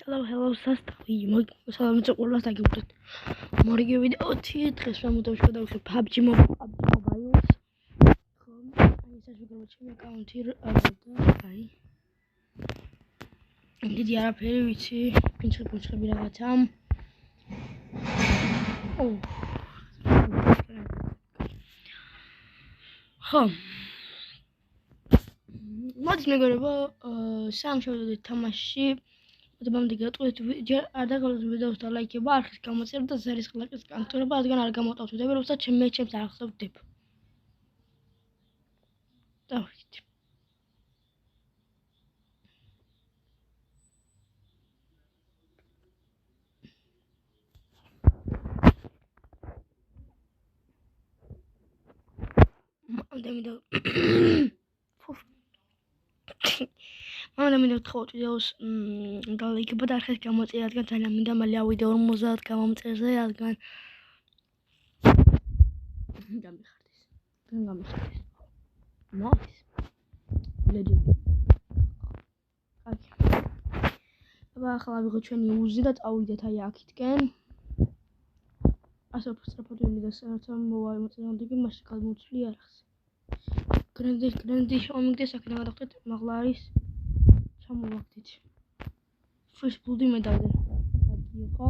Hello სასტავი მოგესალმებით ყველას დაგიბრუნდით მორიგი ვიდეოთი დღეს ვამოდავ შევდავხე PUBG Mobile-ს ხომ აი ეს ვიგროვე ჩემი აკაუნთი და აი დიდი არაფერი ვიცი პინჩები რაღაცა ხო მოდი მეგობრებო სამ შევდოდით თამაშში მოდით გეტყვით არ დაგავდეთ ვიდეოს და ლაიქება არხის გამოწერა და ზარის ხლაკის განტოლება რადგან არ გამოვტავთ ვიდეოებს და ჩემს არხს ვდებ დავით მანდა მინდა ვთხოვოთ ვიდეოს და ლაიქება და არხის გამოწერა რადგან ძალიან მინდა მალე ავიდეო 50 გამომწერზე რადგან გამიხარდეს nice legend აბა ახლა ვიღო ჩვენი უზი და წავიდეთ აი აქეთკენ ასე სწრაფად მინდა საერთოდ მოვაიმოწინავდი მაშინ გადმოვცვლი არხს გრენდი შევამიგდეს აქედან გადავხდეთ მაღლა არის ჩამოვაგდით first blood მე დავდე აგი იყო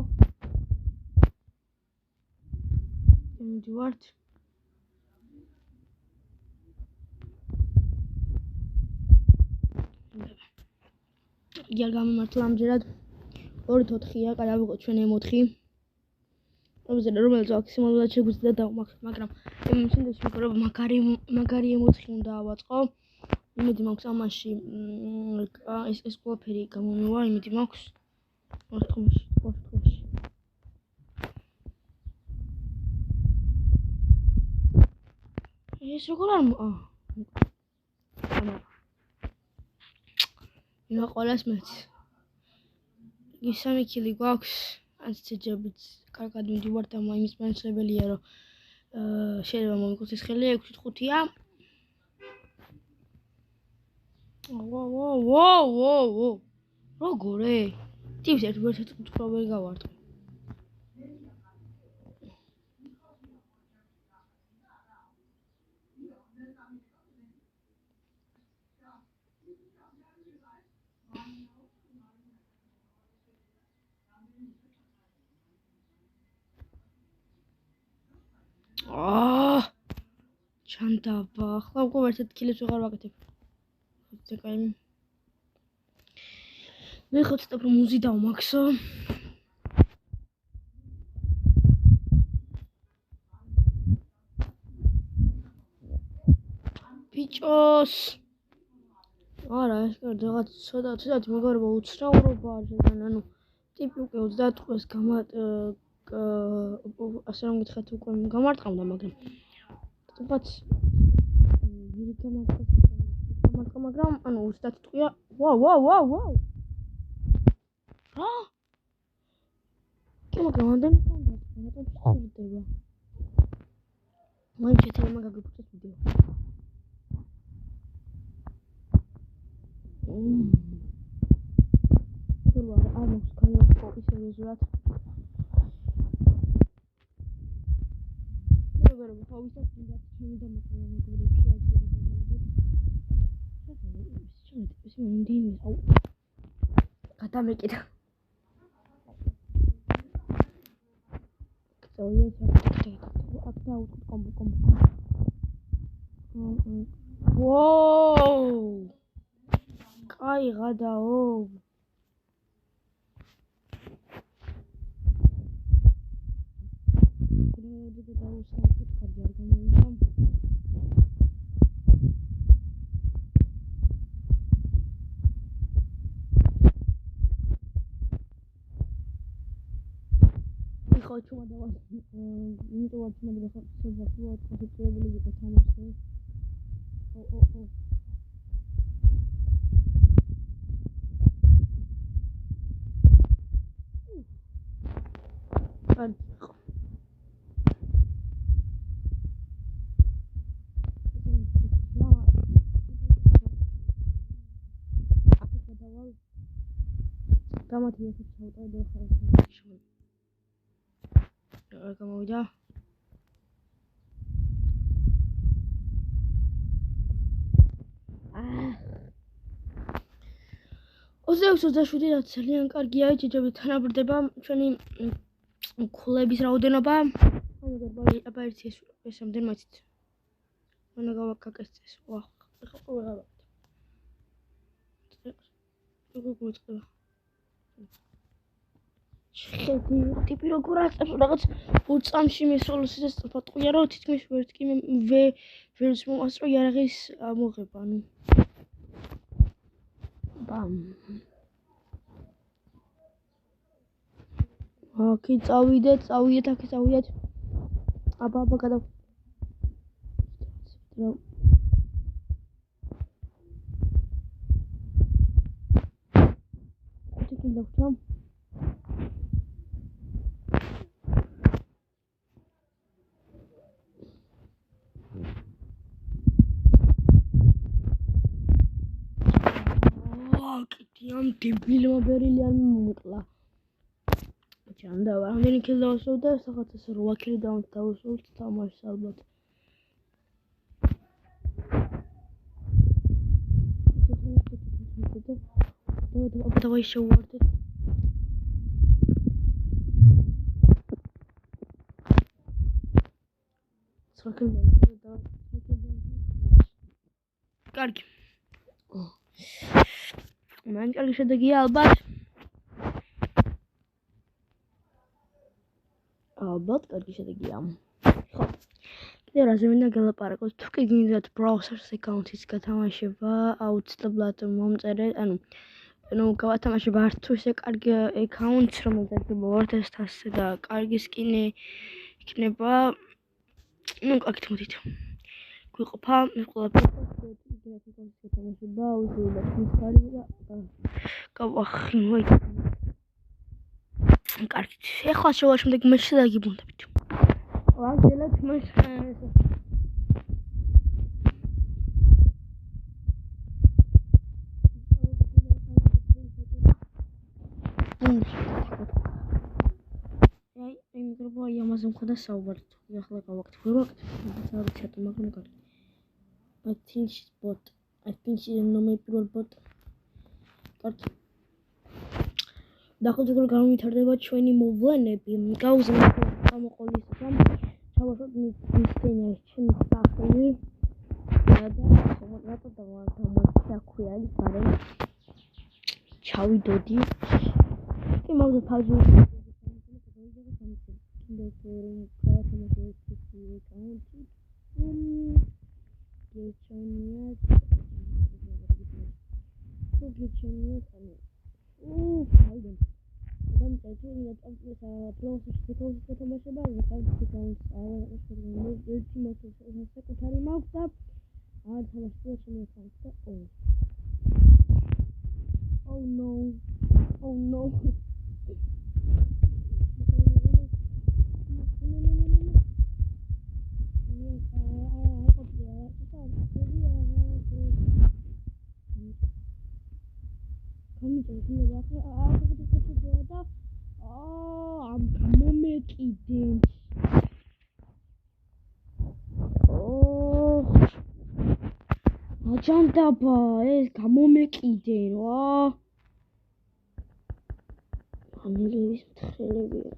მივდივართ იგი არ გამიმართლა ამჯერად 2-4-ია კაი ავიღოთ ჩვენ M4 რომელიც მაქსიმალურად შეგვიძლია დავმახსოვროთ მაგრამ სიმდეში მეგობრებო მაგარი M4 უნდა ავაწყო იმედი მაქვს ამაში ეს ყველაფერი გამომივა იმედი მაქვს მოთხოვნში ეს როგორ არ იმა ყველას მეც ისამი კილი გვაქვს ანცეჯებით კარგად მივდივარ და იმის მანცებელია რომ შეიძლება მომიქოს ხელი 6-5-ია ვოу როგორე ტიპს ერთ უფრო ვერ გავარტყი ჩანდაბა ახლა უკვე ერთად კილებს ვეღარ ვაკეთებ ზეკაიმ მე ხო ცოტა უფრო მუზი დავმაქსო ბიჭოს არა ეს რაღაც ცოტა მეგობრებო უცნაურობა არის ეგან ანუ ტიპი უკვე 30-ს ასე რომ გითხრათ უკვე გამარტყამდა მაგრამ თუმცა ვირი გამარტყა მაგრამ ანუ 30 ტყვია ვაუ რა კი მაგრამ ამდენი ხდება მაინც შეიძლება მაგაგიფუძეს ვიდეო არ მაქვს კაიოსკოპი სერიოზულად მეგობრებო თავისთავად მინდა ჩემი დამატება მეგობრებში ეს მინდიმი აუ გადამეკიდა აქ დაუწყო კომბო ვოუ კაი გადაო გრედი დაუსახეთ კარგი არ გამოვიდა ხო ჩუმა დავას იმიტომ რომ მე ხარ შეძლებულად კონცენტრირებული ვიყო თამაშზე გამათი ესეც ჩავუტარდა ხარ. რა გამოვიდა? ოცდაშვიდი რაც ძალიან კარგია, ჯიჯები თანაბრდება ჩვენი ქულების რაოდენობა. აბა ერთი ეს ამდენ მათით. მან გავაკაკეს. ვახ, ეხლა ყველა ვარ. როგორ გვიწყდება? შედი, ტიპი როგორ აწევს რაღაც უწამში მესოლოსის პატყია რომ თითქმის ვერტკი ვერც მომასწრო იარაღის ამოღება, ანუ ბამ. აკი წავიდეთ, აქ წავიდეთ. აბა გადავ. ხუთი დავჭამ. ამ დებილმა ბერილი არ მომკლა. ჯანდა რამდენი ქილ დავასრულდა, სახელმწიფო ეს 8 ქილი დავასრულთ თამაშს ალბათ. давай შევვარდეთ. კარგი. მან კარგი შედეგია ალბათ. კარგი შედეგია. ხო. კიდევ რაზე მინდა გელაპარაკოთ. თუ კი გინდათ browser-ს აკაუნთის გათამაშება, აუცილებლად მომწერეთ, ანუ გავათამაშებ არ თუ ისე კარგი აკაუნტს, რომელზეც WordPress-ზე და კარგი სკინი იქნება. ნუ აქეთ მოდით. გვიყოფა ყველაფერი იგივე აკაუნტის გათამაშება, აუცილებლად მიხარი და გავახინო. კარგი. ეხლა შევაშმდეთ მეშ და გიბუნდებით. ვაგელეთ მეშ. აი მიკროფონი ამაზე მქონდა საუბარი. ახლა გავაკეთე. ვერვაკეთე. ჩატო მაგრამ კარგი. I think she's ნომერი პირველ bot. კარგი. დაახლოებით როგორ განვითარდება ჩვენი მოვლენები. გავუზრდით გამოყოლისგან. ჩავასვათ მის სცენაში ჩემი სახელი. და ხომრატა დამოჩაქვია ის ბარე. ჩავიდოდი. კი მოვიდა თავი. Oh no. ჯანდაბა ეს გამომეკიდენ ვა ამილების მთხელებია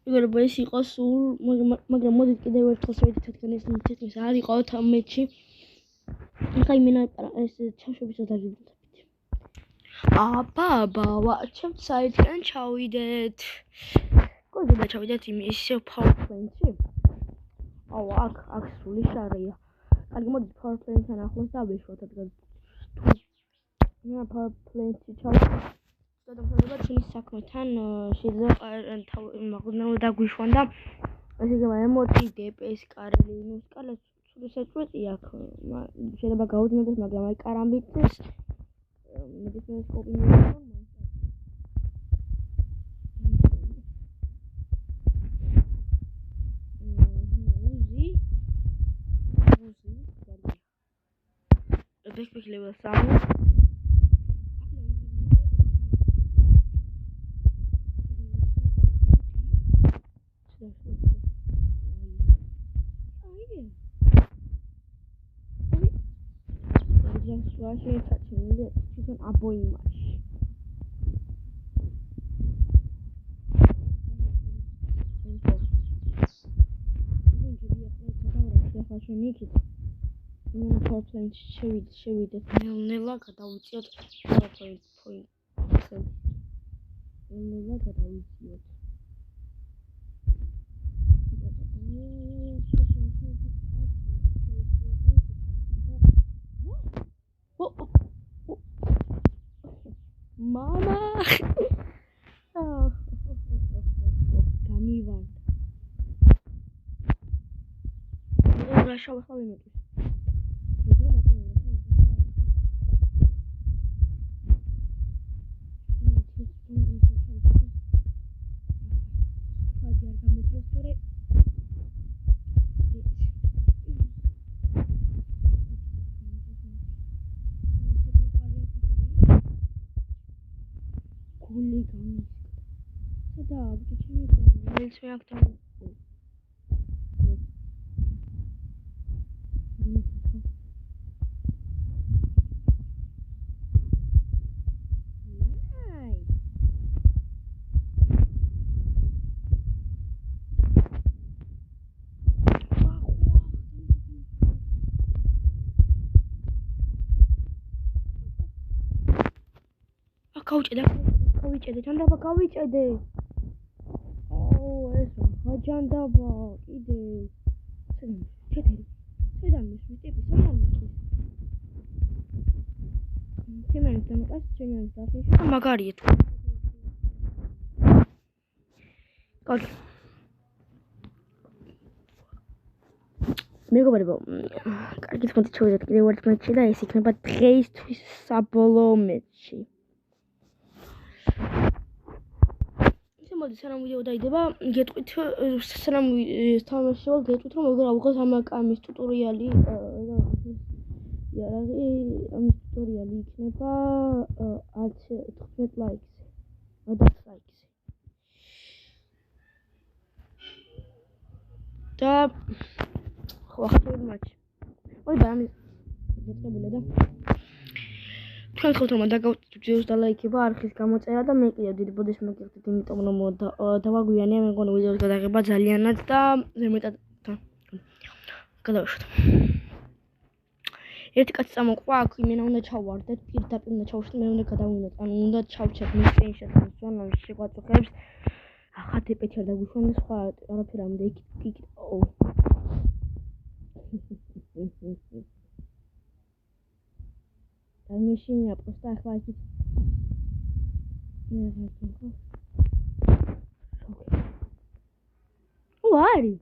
იგორ ეს იყო სულ მაგრამ მოდით კიდევ ერთხელ შევიდეთ თქვენ ეს თითქმის არ იყო თამეთში ახლა იმენა ეს ჩავშობისო დაგიბუნდებით აბა ვაჩებ საიტიდან ჩავიდეთ კოდიდან ჩავიდეთ იმის PowerPoint-ში აუ აქ სული შარია კარგი მოდით PowerPoint-თან ახლოს დავეშვათ ადგილ თუ PowerPoint-ში ჩავიდეთ გადამხდება ჩვენი საქმეთან შეიძლება მაგნაო დაგვიშვან და ესე იგი ემოცი დპს კარელი ნუ სკალა სულისაწვეთი აქ შეიძლება გაუძნელდეს მაგრამ აი კარამბიტის მედიცინას კოპი მიიღო backpack level 3 რაში ჩაჩნილი თვითონ აბო იმაში. ნიკით მე ფორფლენში შევიდეთ ნელ-ნელა გადავიწიოთ PowerPoint ნელ-ნელა გადავიწიოთ მამა გამივარ რა შევახავ იმედი გავიჭედე ჯანდაბა გავიჭედე ეს რა ჯანდაბა კიდე სედამის ვიტები თემენის დამაკაც ჩემს დაფიში მაგარია თუ კარგი მეგობრებო კარგი თქვენ შევიდეთ კიდევ ერთ მატჩში და ეს იქნება დღეისთვის საბოლოო მატჩი მოდი სანამ ვიდეო დაიდება გეტყვით სანამ თამაში შევალ გეტყვით რომ როგორ ავიღოთ ამის ტუტორიალი ამის ტუტორიალი იქნება 15 ლაიქზე 10 ლაიქზე და ხო ახლა მატჩი მოდი ბამი გეტყვი და თქვენ ხოთ რომ დაგავწევთ და ლაიქება არხის გამოწერა და მე კიდევ დიდი ბოდის მოგიხდით იმიტომ რომ დავაგვიანე მე მგონი ვიდეოს გადაღება ძალიანაც და მეტად გადავშვით ერთი კაცი წამოყვა აქ იმენა უნდა ჩავვარდეთ პირდაპირ უნდა ჩავშვით მე უნდა გადავინოთ ანუ უნდა ჩავჩეთ მის ტენშენს ზონაში შეგვაწუხებს ახათი პეთი არ დაგვიშვანდეს სხვა არაფერი ამდა იქ Мишиня просто хватит. Уари.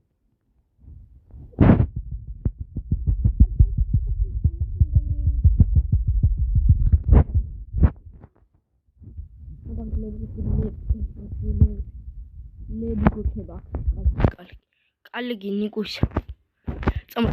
Каллиги никусь. Сам.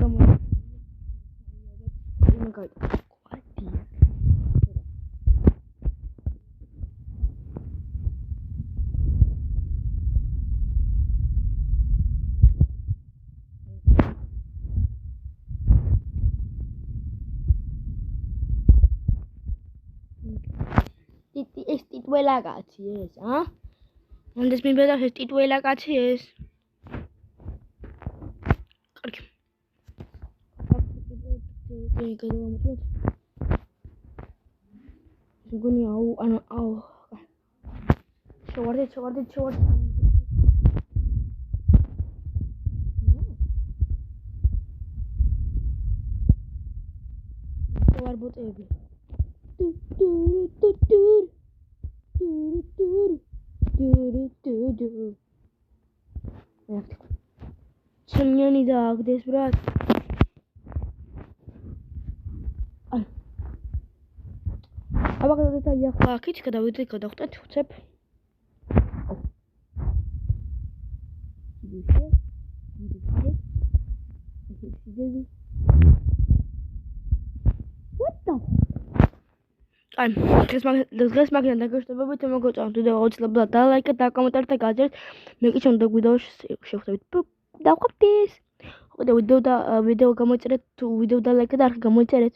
ეს ტიტველა კაცი ეს, მომდეს მიბედავს ეს ტიტველა კაცი ეს. კარგი. მგონი აუ. შევარდეთ. შევარბოტები. ჩემიანი დააგდეს ბრატ აბა გადავიდეთ ახლა აქეთ გადავიდეთ გადავხტეთ ხუცებ What the აი დღეს მაგიდან დაგეშტებებით მოგოწონთ ვიდეო აუცილებლად დალაიქეთ და კომენტარით და გააწერეთ მე კი ჩემ ვიდეოში შევხვდებით დავხვდით ვიდეო გამოიწერეთ თუ ვიდეო დალაიქეთ და არხი გამოიწერეთ